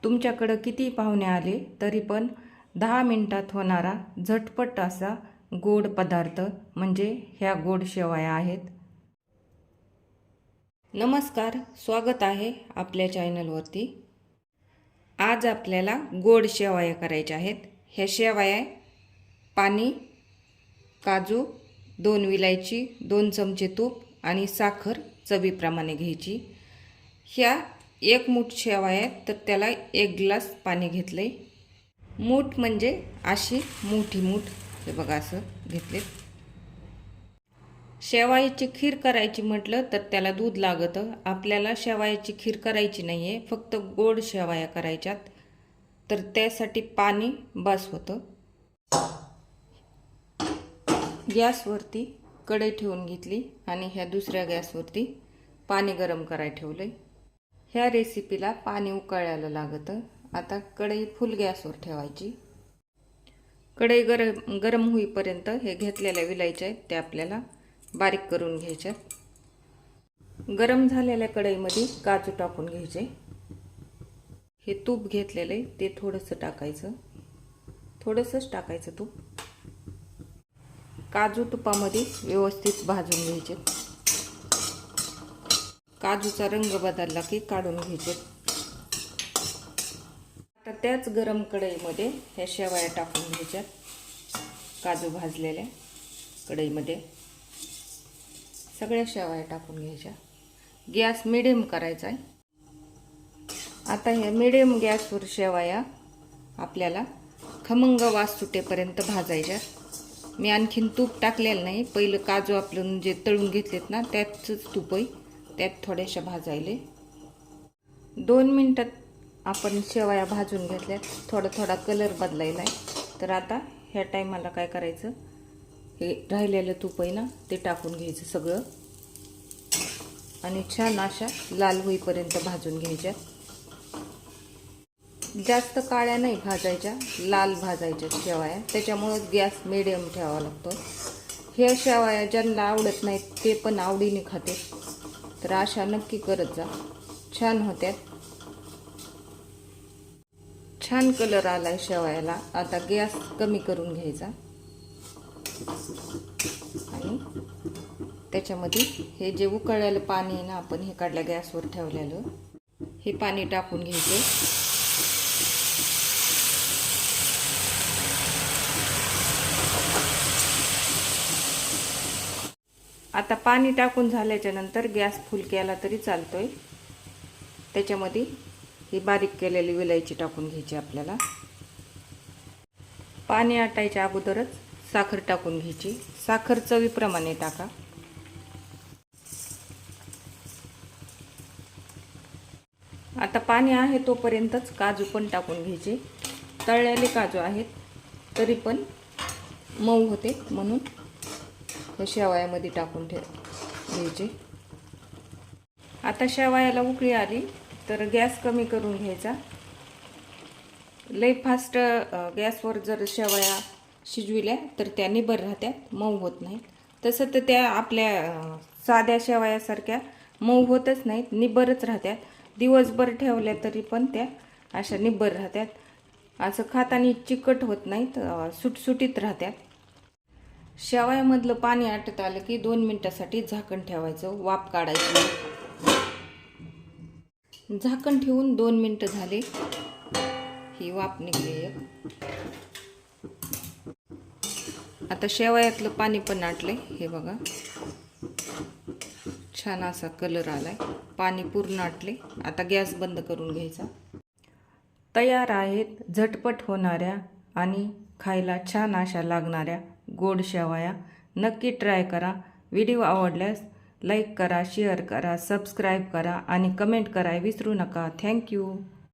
तुमच्याकडं किती पाहुणे आले तरी पण 10 मिनिटात होणारा झटपट असा गोड पदार्थ म्हणजे ह्या गोड शेवया आहेत। नमस्कार, स्वागत आहे आपल्या चॅनलवरती। आज आपल्याला गोड शेवया करायच्या आहेत। ह्या शेवया पाणी, काजू, 2 विलायची, 2 चमचे तूप आणि साखर चवीप्रमाणे घ्यायची। ह्या 1 मूठ शेवया तर त्याला 1 ग्लास पाणी घेतले। मूठ म्हणजे अशी मोठी मूठ, हे बघा असं घेतले। शेवयाची खीर करायची म्हटलं तर त्याला दूध लागतं। आपल्याला शेवयाची खीर करायची नाहीये, फक्त गोड शेवया करायच्यात, तर त्यासाठी पाणी बस होतं। गॅसवरती कढई ठेवून घेतली आणि ह्या दुसऱ्या गॅसवरती पाणी गरम करायला ठेवले। ह्या रेसिपीला पाणी उकळायला लागतं। आता कढई फुल गॅसवर ठेवायची। कढई गरम होईपर्यंत हे घेतलेल्या विलायच्या आहेत ते आपल्याला बारीक करून घ्यायच्या। गरम झालेल्या कढईमध्ये काजू टाकून घ्यायचे। हे तूप घेतलेले ते थोडंसं टाकायचं, थोडंसंच टाकायचं तूप। काजू तुपामध्ये व्यवस्थित भाजून घ्यायचे। काजूचा रंग बदलला की काढून घ्यायचे। आता त्याच गरम कढईमध्ये ह्या शेवया टाकून घ्यायच्या। काजू भाजलेल्या कढईमध्ये सगळ्या शेवया टाकून घ्यायच्या। गॅस मिडियम करायचा आहे। आता ह्या मिडियम गॅसवर शेवया आपल्याला खमंग वास सुटेपर्यंत भाजायच्या। मी आणखीन तूप टाकलेलं नाही, पहिलं काजू आपलं जे तळून घेतलेत ना त्याचंच तूप आहे, त्यात थोड्याशा भाजायले। 2 मिनिटात आपण शेवया भाजून घेतल्यात, थोडा कलर बदलायला आहे। तर आता ह्या टायमाला काय करायचं, हे राहिलेलं तूप आहे ना ते टाकून घ्यायचं सगळं आणि छान अशा लाल होईपर्यंत भाजून घ्यायच्या। जास्त काळ्या नाही भाजायच्या, लाल भाजायच्या शेवया, त्याच्यामुळे गॅस मिडियम ठेवावा लागतो। ह्या शेवया ज्यांना आवडत नाहीत ते पण आवडीने खाते, तर अशा नक्की करत जा, छान होत्यात। छान कलर आलाय शेवयाला। आता गॅस कमी करून घ्यायचा आणि त्याच्यामध्ये हे जे उकळलेलं पाणी आहे ना आपण हे काढल्या गॅसवर ठेवलेलं, हे पाणी टाकून घ्यायचं। आता पाणी टाकून झाल्याच्या नंतर गॅस फुल केला तरी चालतोय। त्याच्यामध्ये ही बारीक केलेली विलायची टाकून घ्यायची आपल्याला। पाणी आटायच्या अगोदरच साखर टाकून घ्यायची। साखर चवीप्रमाणे टाका। आता पाणी आहे तोपर्यंतच काजू पण टाकून घ्यायचे। तळलेले काजू आहेत तरी पण मऊ होते म्हणून हे शेवयामध्ये टाकून घ्यायचे। आता शेवयाला उकळी आली तर गॅस कमी करून घ्यायचा। लई फास्ट गॅसवर जर शेवया शिजविल्या तर त्या निबर राहत्यात, मऊ होत नाहीत। तसं तर त्या आपल्या साध्या शेवयासारख्या मऊ होतच नाहीत, निबरच राहत्यात। दिवसभर ठेवल्या तरी पण त्या अशा निबर राहत्यात, असं खाताना चिकट होत नाहीत, सुटसुटीत राहत्यात। शेवयामधलं पाणी आटत आलं की 2 मिनिटासाठी झाकण ठेवायचं, वाफ काढायची। झाकण ठेवून 2 मिनिटं झाले, ही वाफ निघली। आता शेवयातलं पाणी पण आटले, हे बघा छान असा कलर आलाय, पाणी पूर्ण आटले। आता गॅस बंद करून घ्यायचा। तयार आहेत झटपट होणाऱ्या आणि खायला छान अशा लागणाऱ्या गोड शेवया। नक्की ट्राय करा। व्हिडिओ आवडल्यास लाईक करा, शेअर करा, सबस्क्राईब करा आणि कमेंट करायला विसरू नका। थँक्यू।